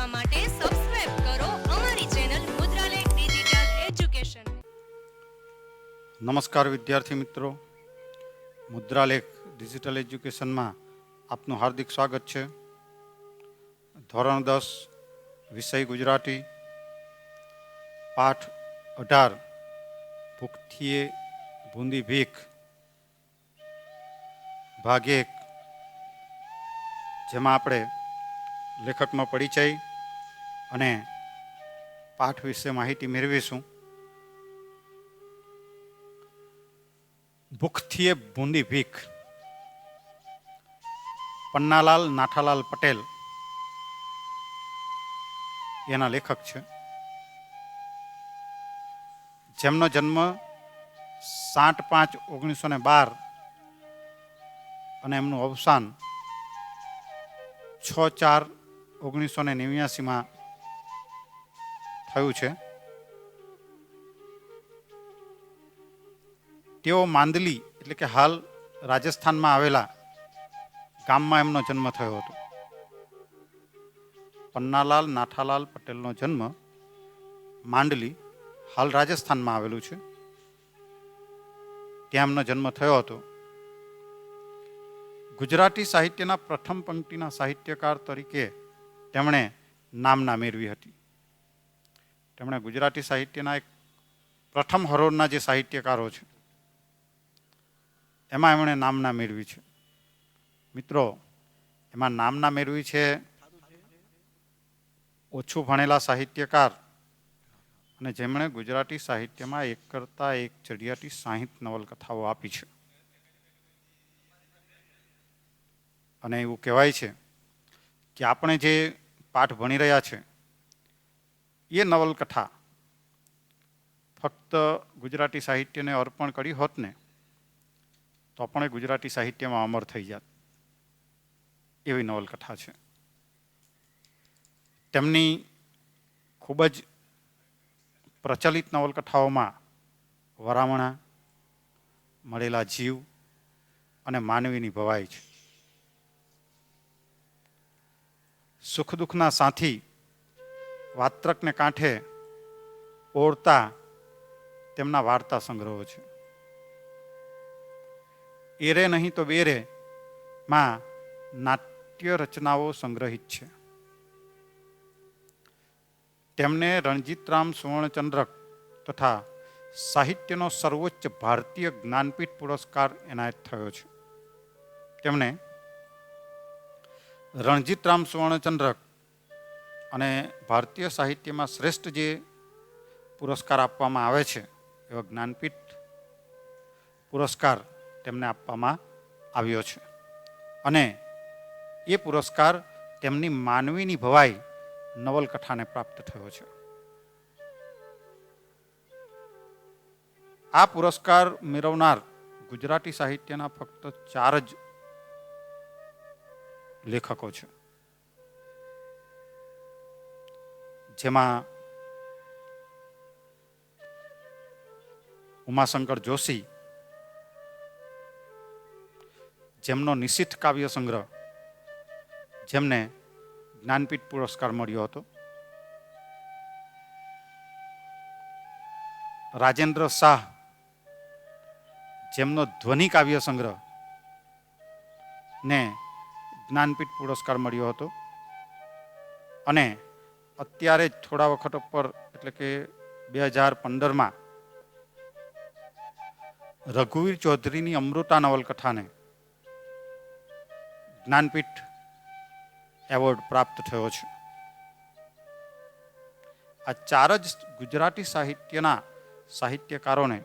જોવા માટે સબસ્ક્રાઇબ કરો અમારી ચેનલ મુદ્રાલેખ ડિજિટલ એજ્યુકેશન. નમસ્કાર વિદ્યાર્થી મિત્રો, મુદ્રાલેખ ડિજિટલ એજ્યુકેશનમાં આપનું હાર્દિક સ્વાગત છે. ધોરણ 10 વિષય ગુજરાતી, પાઠ 18 ભૂખથીએ ભૂંદી ભીખ, ભાગ 1, જેમાં આપણે લેખકનો પરિચય અને પાઠ વિશે માહિતી મેળવીશું. ભૂખથીએ ભૂંદી ભીખ, પન્નાલાલ નાથાલાલ પટેલ એના લેખક છે, જેમનો જન્મ 7/5/1912 અને એમનું અવસાન 6/4/1989 થયું છે. તેઓ માંદલી એટલે કે હાલ રાજસ્થાનમાં આવેલા ગામમાં એમનો જન્મ થયો હતો. પન્નાલાલ નાથાલાલ પટેલનો જન્મ માંડલી, હાલ રાજસ્થાનમાં આવેલું છે, ત્યાં એમનો જન્મ થયો હતો. ગુજરાતી સાહિત્યના પ્રથમ પંક્તિના સાહિત્યકાર તરીકે તેમણે નામના મેળવી હતી. તેમણે ગુજરાતી સાહિત્યના એક પ્રથમ હરોળના જે સાહિત્યકારો છે એમાં એમણે નામના મેળવી છે. મિત્રો, એમાં નામના મેળવી છે ઓછું ભણેલા સાહિત્યકાર અને જેમણે ગુજરાતી સાહિત્યમાં એક કરતાં એક ચડિયાતી 60 નવલકથાઓ આપી છે. અને એવું કહેવાય છે કે આપણે જે પાઠ ભણી રહ્યા છે એ નવલકથા ફક્ત ગુજરાતી સાહિત્યને અર્પણ કરી હોત ને તો પણ ગુજરાતી સાહિત્યમાં અમર થઈ જાત એવી નવલકથા છે. તેમની ખૂબ જ પ્રચલિત નવલકથાઓમાં વરામણા, મળેલા જીવ અને માનવીની ભવાઈ છે. સુખ દુઃખના સાથી, વાત્રકને કાંઠે ઓળતા તેમના વાર્તા સંગ્રહો છે. એરે નહીં તો બેરે માં નાટ્ય રચનાઓ સંગ્રહિત છે. તેમને રણજીતરામ સુવર્ણચંદ્રક તથા સાહિત્યનો સર્વોચ્ચ ભારતીય જ્ઞાનપીઠ પુરસ્કાર એનાયત થયો છે. તેમને રણજીતરામ સુવર્ણચંદ્રક અને ભારતીય સાહિત્યમાં શ્રેષ્ઠ જે પુરસ્કાર આપવામાં આવે છે એવા જ્ઞાનપીઠ પુરસ્કાર તેમને આપવામાં આવ્યો છે. અને એ પુરસ્કાર તેમની માનવીની ભવાઈ નવલકથાને પ્રાપ્ત થયો છે. આ પુરસ્કાર મેળવનાર ગુજરાતી સાહિત્યના ફક્ત 4 જ લેખકો છે, જેમાં ઉમાશંકર જોશી, જેમનો નિશિથ કાવ્ય સંગ્રહ જેમને જ્ઞાનપીઠ પુરસ્કાર મળ્યો હતો. રાજેન્દ્ર શાહ, જેમનો ધ્વનિ કાવ્ય સંગ્રહ ને જ્ઞાનપીઠ પુરસ્કાર મળ્યો હતો. અને અત્યારે જ થોડા વખત ઉપર એટલે કે 2015માં રઘુવીર ચૌધરીની અમૃતા નવલકથાને જ્ઞાનપીઠ એવોર્ડ પ્રાપ્ત થયો છે. આ 4 જ ગુજરાતી સાહિત્યના સાહિત્યકારોને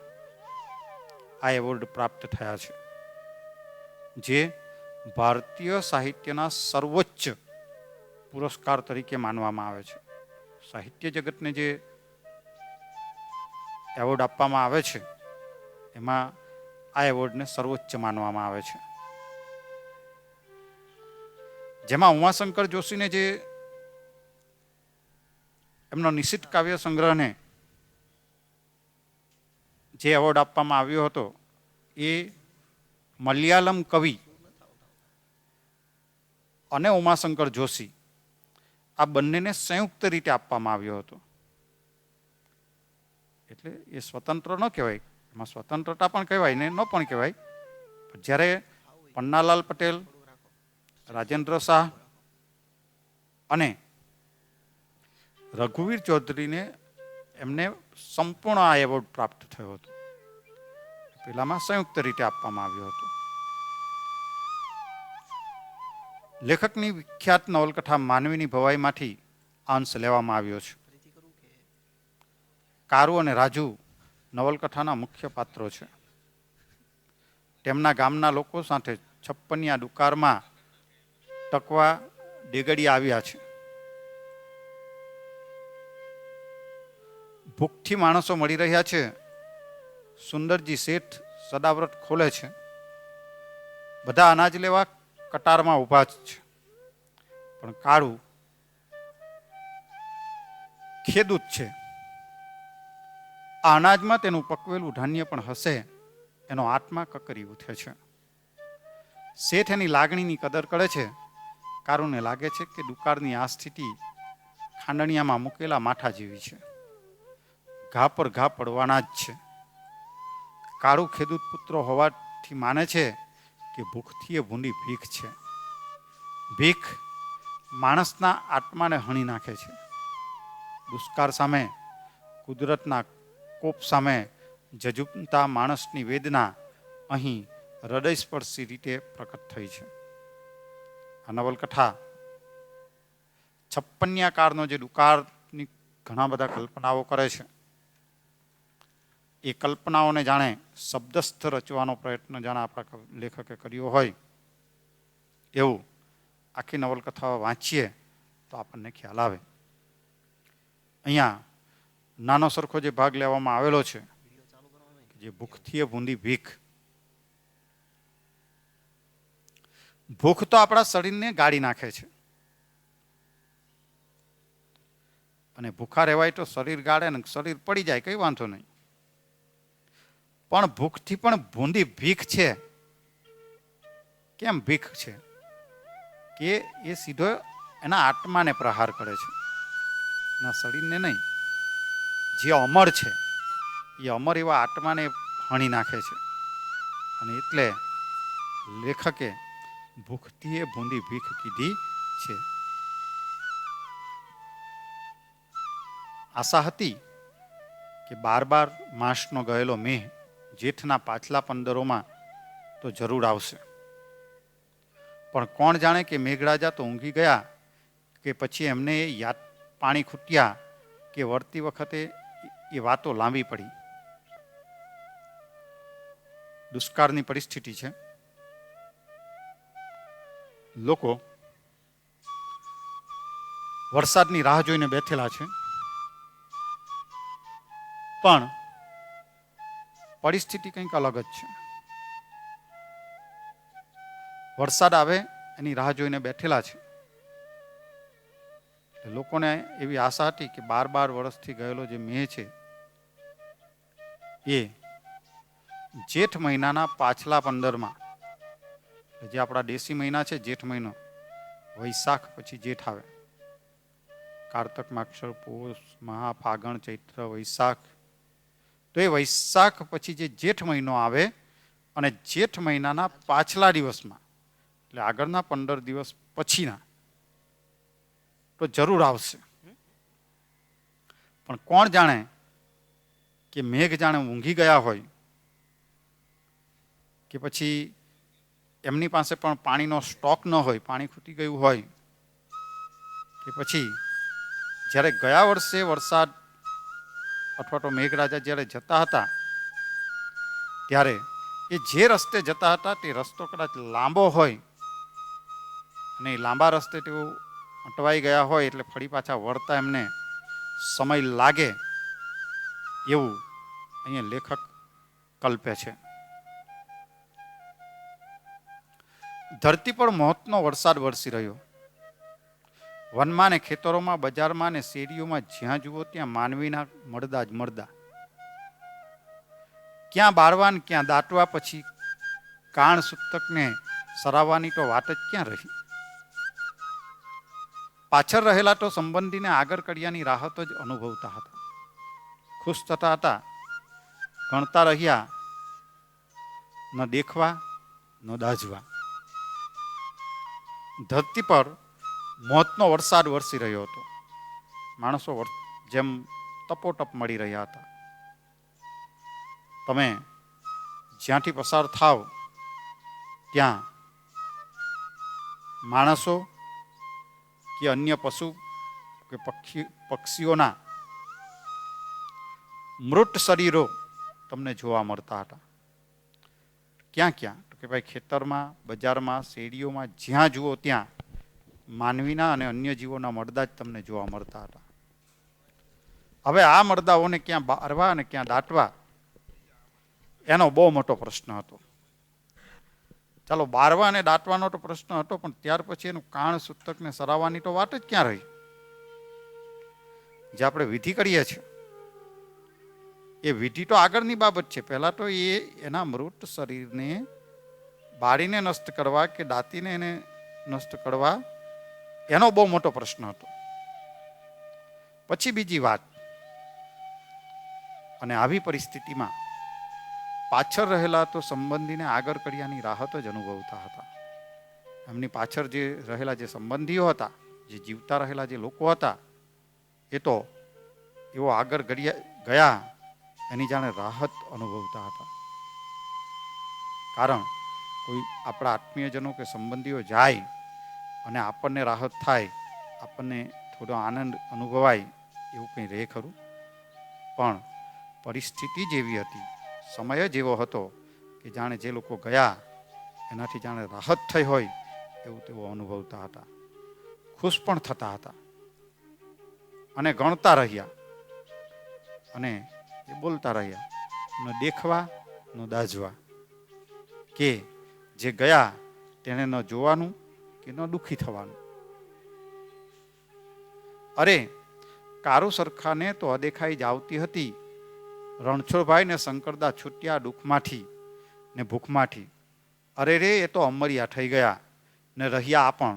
આ એવોર્ડ પ્રાપ્ત થયા છે, જે ભારતીય સાહિત્યના સર્વોચ્ચ પુરસ્કાર તરીકે માનવામાં આવે છે. સાહિત્ય જગતને જે એવોર્ડ આપવામાં આવે છે એમાં આ એવોર્ડને સર્વોચ્ચ માનવામાં આવે છે. જેમાં ઉમાશંકર જોશીને જે એમનો નિશિત કાવ્ય સંગ્રહને જે એવોર્ડ આપવામાં આવ્યો હતો એ મલયાલમ કવિ અને ઉમાશંકર જોશી આ બંનેને સંયુક્ત રીતે આપવામાં આવ્યો હતો. એટલે એ સ્વતંત્ર ન કહેવાય, એમાં સ્વતંત્રતા પણ કહેવાય ને ન પણ કહેવાય. જ્યારે પન્નાલાલ પટેલ, રાજેન્દ્ર શાહ અને રઘુવીર ચૌધરીને એમને સંપૂર્ણ આ એવોર્ડ પ્રાપ્ત થયો હતો. પેલામાં સંયુક્ત રીતે આપવામાં આવ્યો હતો. લેખકની વિખ્યાત નવલકથા માનવીની ભવાઈમાંથી આ અંશ લેવામાં આવ્યો છે. કારુ અને રાજુ નવલકથાના મુખ્ય પાત્રો છે. તેમના ગામના લોકો સાથે છપ્પનિયા દુકાળમાં ટકવા ડેગડી આવ્યા છે. ભૂખથી માણસો મળી રહ્યા છે. સુંદરજી શેઠ સદાવ્રત ખોલે છે. બધા અનાજ લેવા કટારમાં ઊભા જ છે. પણ કાળુ ખેડૂત છે. આ અનાજમાં તેનું પકવેલું ધાન્ય પણ હશે એનો આત્મા કકરી ઉઠે છે. શેઠ એની લાગણીની કદર કરે છે. કારુને લાગે છે કે દુકાળની આ સ્થિતિ ખાંડણિયામાં મૂકેલા માઠા જેવી છે. ઘા પર ઘા પડવાના જ છે. કાળુ ખેડૂત પુત્ર હોવાથી માને છે કે ભૂખથી એ ભૂંડી ભીખ છે. ભીખ માણસના આત્માને હણી નાખે છે. દુષ્કાળ સામે, કુદરતના કોપ સામે જજુમતા માણસની વેદના અહીં હૃદયસ્પર્શી રીતે પ્રકટ થઈ છે. આ નવલકથા છપ્પનિયાકાળનો જે દુકાળની ઘણા બધા કલ્પનાઓ કરે છે, એ કલ્પનાઓને જાણે શબ્દસ્થ રચવાનો પ્રયત્ન જાણે આપણા લેખકે કર્યો હોય એવું આખી નવલકથાઓ વાંચીએ તો આપણને ખ્યાલ આવે. અહીંયા નાનો સરખો જે ભાગ લેવામાં આવેલો છે, જે ભૂખથી ભૂંડી ભીખ. ભૂખ તો આપણા શરીરને ગાળી નાખે છે, અને ભૂખા રહેવાય તો શરીર ગાળે ને શરીર પડી જાય, કઈ વાંધો નહીં. પણ ભૂખથી પણ ભૂંડી ભીખ છે. કેમ ભીખ છે? કે એ સીધો એના આત્માને પ્રહાર કરે છે, એના શરીરને નહીં. જે અમર છે એ અમર એવા આત્માને હણી નાખે છે. અને એટલે લેખકે ભૂખથી એ ભૂંડી ભીખ કીધી છે. આશા હતી કે 12 માસનો ગયેલો મેહ જેઠના પાછલા 15 તો જરૂર આવશે. પણ કોણ જાણે કે મેઘરાજા તો ઊંઘી ગયા કે પછી એમને યાદ પાણી ખૂટ્યા કે વળતી વખતે એ વાતો લાંબી પડી. દુષ્કાળની પરિસ્થિતિ છે. લોકો વરસાદની રાહ જોઈને બેઠેલા છે. પણ પરિસ્થિતિ કંઈક અલગ જ છે. વરસાદ આવે એની રાહ જોઈને બેઠેલા છે. લોકોને એવી આશા હતી કે 12 વર્ષથી ગયેલો જે મેહ છે એ જેઠ મહિનાના પાછલા 15 જે આપણા દેશી મહિના છે, જેઠ મહિનો, વૈશાખ પછી જેઠ આવે. કારતક, માક્ષર, પોષ, મહા, ફાગણ, ચૈત્ર, વૈશાખ. તો એ વૈશાખ પછી જે જેઠ મહિનો આવે અને જેઠ મહિનાના પાછલા દિવસમાં, એટલે આગળના 15 દિવસ પછીના તો જરૂર આવશે. પણ કોણ જાણે કે મેઘ જાણે ઊંઘી ગયા હોય કે પછી એમની પાસે પણ પાણીનો સ્ટોક ન હોય, પાણી ખૂટી ગયું હોય, કે પછી જ્યારે ગયા વર્ષે વરસાદ અથવા તો મેઘરાજા જ્યારે જતા હતા ત્યારે એ જે રસ્તે જતા હતા તે રસ્તો કદાચ લાંબો હોય અને એ લાંબા રસ્તે તેઓ અટવાઈ ગયા હોય, એટલે ફરી પાછા વળતા એમને સમય લાગે એવું અહીંયા લેખક કલ્પે છે. ધરતી પર મોતનો વરસાદ વરસી રહ્યો. વનમાં ને ખેતરોમાં, બજારમાં ને શેરીઓમાં જ્યાં જુઓ ત્યાં માનવીના મળદા જ મળદા. ક્યાં બાળવા ને ક્યાં દાટવા, પછી કાણ સૂતકને સરાવવાની તો વાત જ ક્યાં રહી. પાછળ રહેલા તો સંબંધીને આગળ કડિયાની રાહત જ અનુભવતા હતા. ખુશ થતા હતા, ગણતા રહ્યા, ન દેખવા ન દાઝવા. ધરતી પર મોતનો વરસાદ વરસી રહ્યો હતો. માણસો જેમ તપોટપ મળી રહ્યા હતા. તમે જ્યાંથી પસાર થાવ ત્યાં માણસો કે અન્ય પશુ કે પક્ષીઓના મૃત શરીરો તમને જોવા મળતા હતા. ક્યાં ક્યાં? તો કે ભાઈ ખેતરમાં, બજારમાં, શેરીઓમાં, જ્યાં જુઓ ત્યાં માનવીના અને અન્ય જીવોના મરદા જ તમને જોવા મળતા હતા. હવે આ મરદાઓને ક્યાં બારવા અને ક્યાં દાટવા, એનો બહુ મોટો પ્રશ્ન હતો. ચાલો, બારવા અને દાટવાનો તો પ્રશ્ન હતો, પણ ત્યાર પછી એનું કાણ સૂતકને સરાવવાની તો વાત જ ક્યાં રહી? જે આપણે વિધિ કરીએ છીએ એ વિધિ તો આગળની બાબત છે. પહેલા તો એના મૃત શરીરને બાળીને નષ્ટ કરવા કે દાંતીને એને નષ્ટ કરવા, એનો બહુ મોટો પ્રશ્ન હતો. પછી બીજી વાત. અને આવી પરિસ્થિતિમાં પાછળ રહેલા તો સંબંધીને આગળ કડિયાની રાહત જ અનુભવતા હતા. એમની પાછળ જે રહેલા જે સંબંધીઓ હતા, જે જીવતા રહેલા જે લોકો હતા, એ તો એવો આગળ ગયા એની જાણે રાહત અનુભવતા હતા. કારણ કોઈ આપણા આત્મીયજનો કે સંબંધીઓ જાય અને આપણને રાહત થાય, આપણને થોડો આનંદ અનુભવાય, એવું કંઈ રહે ખરું? પણ પરિસ્થિતિ જેવી હતી, સમય જ એવો હતો કે જાણે જે લોકો ગયા એનાથી જાણે રાહત થઈ હોય એવું તેઓ અનુભવતા હતા. ખુશ પણ થતા હતા અને ગણતા રહ્યા અને એ બોલતા રહ્યા, ન દેખવા ન દાઝવા, કે જે ગયા તેને ન જોવાનું કે ન દુઃખી થવાનું. અરે, કારુ સરખાને તો અદેખાઈ જ આવતી હતી. રણછોડભાઈ ને શંકરદા છૂટ્યા દુઃખમાંથી ને ભૂખમાંથી. અરે રે, એ તો અમર્યા થઈ ગયા ને રહ્યા આપણ.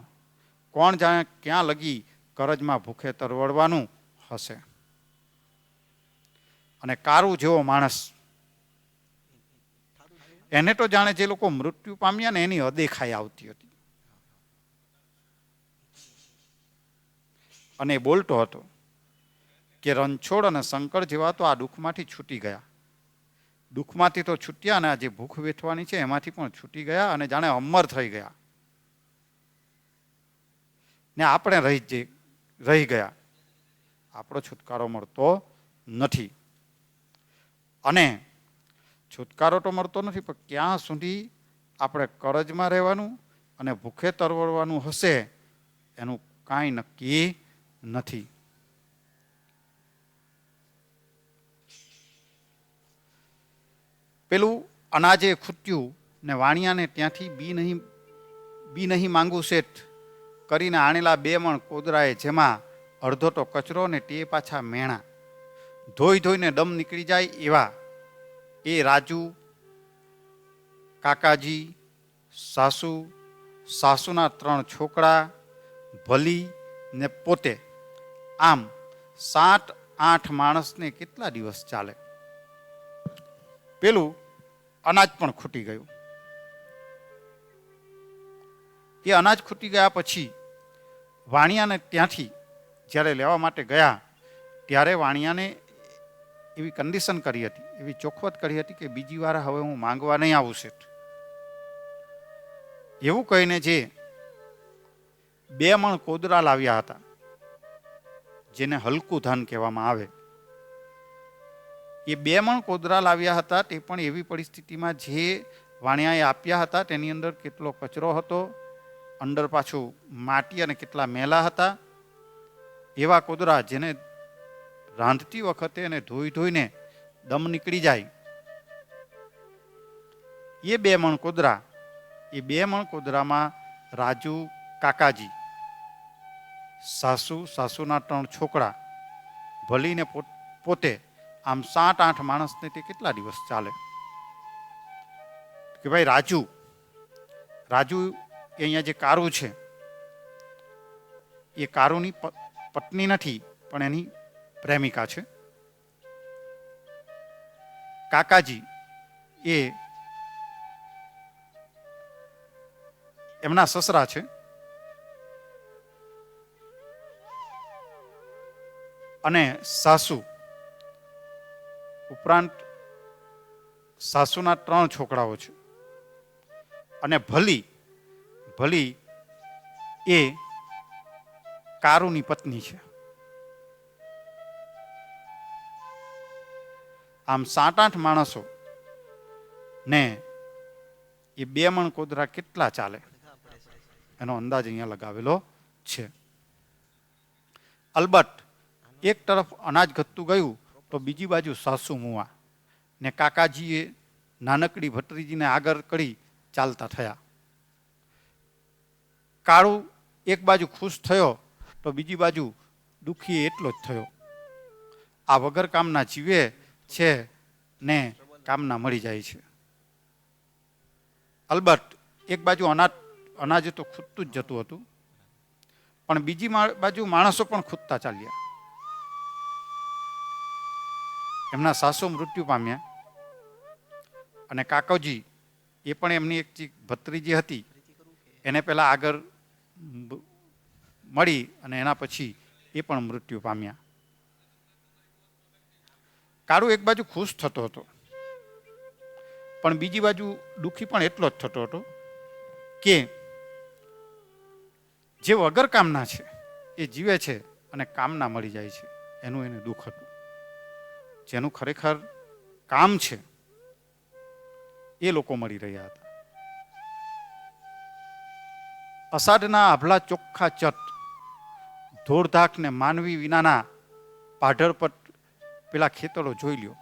કોણ જાણે ક્યાં લગી કરજમાં ભૂખે તરવડવાનું હશે. અને કારુ જેવો માણસ, એને તો જાણે જે લોકો મૃત્યુ પામ્યા ને એની અદેખાઈ આવતી હતી. અને બોલતો હતો કે રણછોડ અને શંકર જેવા તો આ દુઃખમાંથી છૂટી ગયા. દુઃખમાંથી તો છૂટ્યા અને આ જે ભૂખ વેઠવાની છે એમાંથી પણ છૂટી ગયા અને જાણે અમર થઈ ગયા. ને આપણે રહી ગયા. આપણો છુટકારો મળતો નથી. અને છુટકારો તો મળતો નથી, પણ ક્યાં સુધી આપણે કરજમાં રહેવાનું અને ભૂખે તરવડવાનું હશે એનું કાંઈ નક્કી નથી. પેલું અનાજે ખૂટ્યું ને વાણિયાને ત્યાંથી બી નહીં માંગુ શેઠ કરીને આણેલા 2 મણ કોદરાએ, જેમાં અડધો તો કચરો ને તે પાછા મેણા, ધોઈને દમ નીકળી જાય એવા એ રાજુ, કાકાજી, સાસુના 3 છોકરા, ભલી ને પોતે, આમ 7-8 માણસને કેટલા દિવસ ચાલે? પેલું અનાજ પણ ખૂટી ગયું. એ અનાજ ખૂટી ગયા પછી વાણિયાને ત્યાંથી જ્યારે લેવા માટે ગયા ત્યારે વાણિયાને એવી કન્ડિશન કરી હતી, એવી ચોખવટ કરી હતી કે બીજી વાર હવે હું માંગવા નહીં આવું શેઠ. એવું કહીને જે 2 મણ કોદરા લાવ્યા હતા, જેને હલકું ધાન કહેવામાં આવે, એ 2 મણ કોદરા લાવ્યા હતા. તે પણ એવી પરિસ્થિતિમાં જે વાણિયાએ આપ્યા હતા તેની અંદર કેટલો કચરો હતો, અંદર પાછું માટી અને કેટલા મેલા હતા. એવા કોદરા જેને રાંધતી વખતે એને ધોઈને દમ નીકળી જાય, એ 2 મણ કોદરા. એ 2 મણ કોદરામાં રાજુ, કાકાજી, સાસુના 3 છોકરા, ભલીને પોતે, આમ 7-8 માણસને તે કેટલા દિવસ ચાલે? કે ભાઈ રાજુ એ અહીંયા જે કારુ છે એ કારુની પત્ની નથી, પણ એની પ્રેમિકા છે. કાકાજી એ એમના સસરા છે. અને સાસુ ઉપરાંત સાસુના 3 છોકરાઓ છે. અને ભલી એ કારુની પત્ની છે. આમ 7-8 માણસો ને એ 2 મણ કોદરા કેટલા ચાલે એનો અંદાજ અહીંયા લગાવેલો છે. અલબત્ત એક તરફ અનાજ ઘટતું ગયું તો બીજી બાજુ સાસુ મુવા ને કાકાજીએ નાનકડી ભત્રીજીને આગળ કરી ચાલતા થયા. કાળુ એક બાજુ ખુશ થયો તો બીજી બાજુ દુઃખી એટલો જ થયો. આ વગર કામના જીવે છે ને કામના મળી જાય છે. અલબત્ત એક બાજુ અનાજ તો ખૂટતું જ જતું હતું, પણ બીજી બાજુ માણસો પણ ખૂટતા ચાલ્યા. એમના સાસુ મૃત્યુ પામ્યા અને કાકોજી એ પણ એમની એક ભત્રીજી હતી એને પેલા આગળ મળી અને એના પછી એ પણ મૃત્યુ પામ્યા. કાળુ એક બાજુ ખુશ થતો હતો, પણ બીજી બાજુ દુઃખી પણ એટલો જ થતો હતો કે જે વગર કામના છે એ જીવે છે અને કામના મળી જાય છે એનું એને દુઃખ હતું. જેનું ખરેખર કામ છે એ લોકો મળી રહ્યા હતા. અષાઢના આભલા ચોખ્ખા ચટ ધોળધાક ને માનવી વિનાના પાઢર પર પેલા ખેતરો જોઈ લ્યો.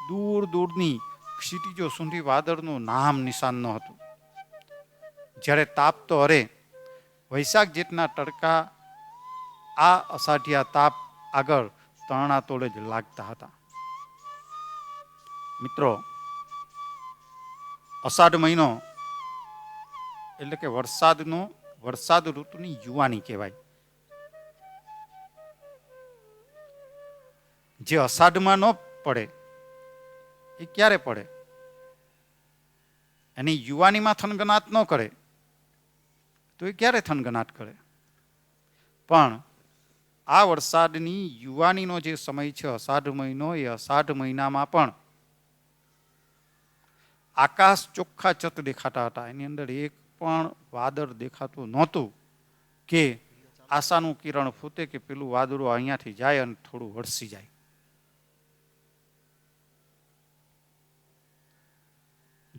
દૂર દૂરની ક્ષિતિજો સુધી વાદળનું નામ નિશાન ન હતું. જ્યારે તાપ તો અરે વૈશાખ જેટના તડકા આ અષાઢિયા તાપ આગળ તરણા તોડે જ લાગતા હતા. મિત્રો, અષાઢ મહિનો એટલે કે વરસાદ ઋતુની યુવાની કહેવાય. જે અષાઢમાં ન પડે એ ક્યારે પડે? એની યુવાનીમાં થનગનાટ ન કરે તો એ ક્યારે થનગનાટ કરે? પણ આ વરસાદની યુવાનીનો જે સમય છે અષાઢ મહિનો, એ અષાઢ મહિનામાં પણ આકાશ ચોખ્ખા ચત દેખાતા હતા. એની અંદર એક પણ વાદળ દેખાતું નહોતું કે આશાનું કિરણ ફૂટે કે પેલું વાદળું અહીંયાથી જાય અને થોડું વરસી જાય.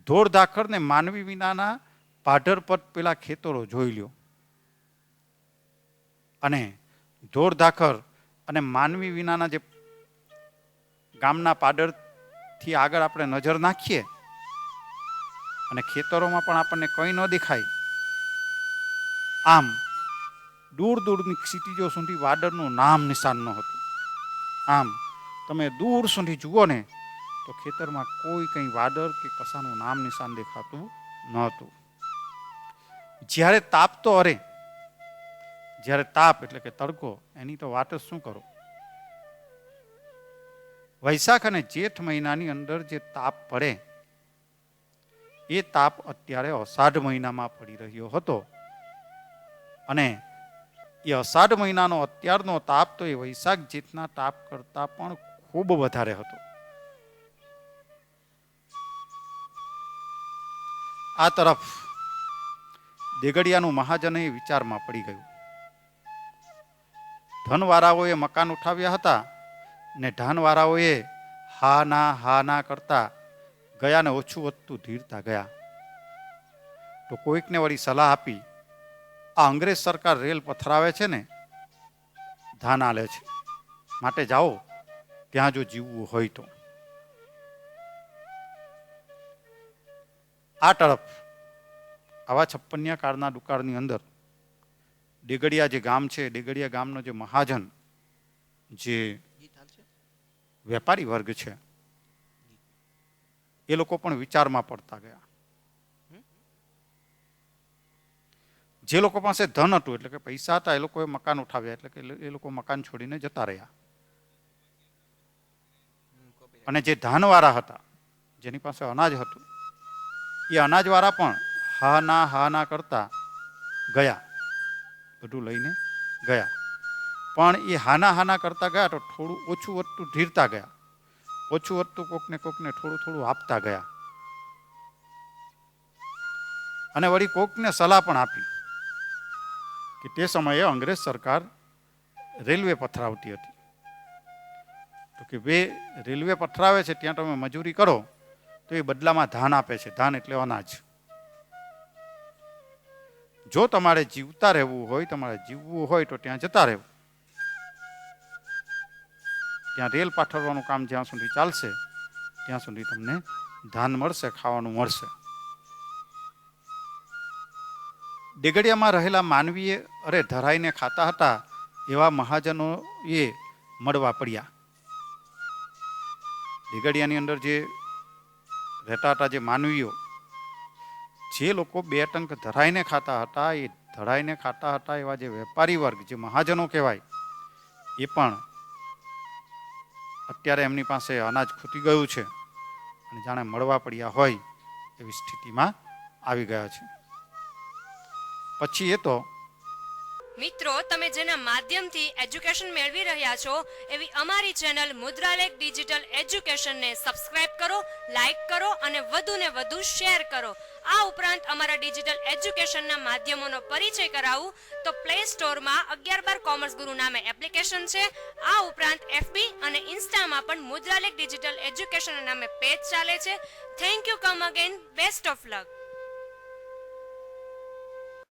ધોળધાકર ને માનવી વિનાના પાઢર પર પેલા ખેતરો જોઈ લ્યો. અને ધોળધાકર અને માનવી વિનાના જે ગામના પાડરથી આગળ આપણે નજર નાખીએ અને ખેતરોમાં પણ આપણને કંઈ ન દેખાય. આમ દૂર દૂરની ક્ષિતિજો સુધી વાદળનું નામ નિશાન ન હતું. આમ તમે દૂર સુધી જુઓ ને તો ખેતરમાં કોઈ કંઈ વાદળ કે કશાનું નામ નિશાન દેખાતું નહોતું. જ્યારે તાપ તો અરે, જ્યારે તાપ એટલે કે તડકો, એની તો વાત જ શું કરો. વૈશાખ અને જેઠ મહિનાની અંદર જે તાપ પડે એ તાપ અત્યારે અષાઢ મહિનામાં પડી રહ્યો હતો. અને એ અષાઢ મહિનાનો અત્યારનો તાપ તો એ વૈશાખ જેઠના તાપ કરતા પણ ખૂબ વધારે હતો. આ તરફ દેગડિયાનું મહાજન એ વિચારમાં પડી ગયું. ધનવાળાઓએ મકાન ઉઠાવ્યા હતા ને ધાનવાળાઓએ હા ના કરતા ગયા ને ઓછું વધતું ધીરતા ગયા. તો કોઈકને વળી સલાહ આપી, આ અંગ્રેજ સરકાર રેલ પથરાવે છે ને ધાન આલે છે, માટે જાઓ ત્યાં જો જીવવું હોય તો. આ તરફ આવા 56 કાળના દુકાળની અંદર ડેગડિયા જે ગામ છે, ડેગડિયા ગામનો જે મહાજન, જે વેપારી વર્ગ છે, એ લોકો પણ વિચારમાં પડતા ગયા. જે લોકો પાસે ધન હતું એટલે કે પૈસા હતા એ લોકોએ મકાન ઉઠાવ્યા એટલે કે એ લોકો મકાન છોડીને જતા રહ્યા. અને જે ધાનવાળા હતા જેની પાસે અનાજ હતું એ અનાજવાળા પણ હા ના કરતા ગયા, બધું લઈને ગયા. પણ એ હાના કરતા ગયા તો થોડું ઓછું વધતું ધીરતા ગયા, ઓછું વધતું કોકને થોડું આપતા ગયા. અને વળી કોકને સલાહ પણ આપી કે તે સમયે અંગ્રેજ સરકાર રેલવે પથરાવતી હતી. તો કે રેલવે પથરાવે છે ત્યાં તમે મજૂરી કરો તો એ બદલામાં ધાન આપે છે. ધાન એટલે અનાજ. જો તમારે જીવતા રહેવું હોય, તમારે જીવવું હોય તો ત્યાં જતા રહેવું. ત્યાં રેલ પાથરવાનું કામ જ્યાં સુધી ચાલશે ત્યાં સુધી તમને ધાન મળશે, ખાવાનું મળશે. દેગડિયામાં રહેલા માનવીએ ધરાઈને ખાતા હતા એવા મહાજનોએ મળવા પડ્યા. દેગડિયાની અંદર જે રહેતા હતા જે માનવીઓ, જે લોકો બે ટંક ધરાઈને ખાતા હતા, એ ધરાઈને ખાતા હતા એવા જે વેપારી વર્ગ, જે મહાજનો કહેવાય, એ પણ અત્યારે એમની પાસે અનાજ ખૂટી ગયું છે અને જાણે મળવા પડ્યા હોય એવી સ્થિતિમાં આવી ગયા છે. પછી એ તો મિત્રો, તમે જેના માધ્યમથી એજ્યુકેશન મેળવી રહ્યા છો એવી અમારી ચેનલ મુદ્રાલેખ ડિજિટલ એજ્યુકેશનને સબસ્ક્રાઇબ કરો, લાઇક કરો અને વધુને વધુ શેર કરો. આ ઉપરાંત અમારા ડિજિટલ એજ્યુકેશનના માધ્યમોનો પરિચય કરાવું તો પ્લે સ્ટોરમાં 11/12 કોમર્સ ગુરુ નામે એપ્લિકેશન છે. આ ઉપરાંત FB અને ઇન્સ્ટામાં પણ મુદ્રાલેખ ડિજિટલ એજ્યુકેશન નામે પેજ ચાલે છે. Thank you. Come again. Best of luck.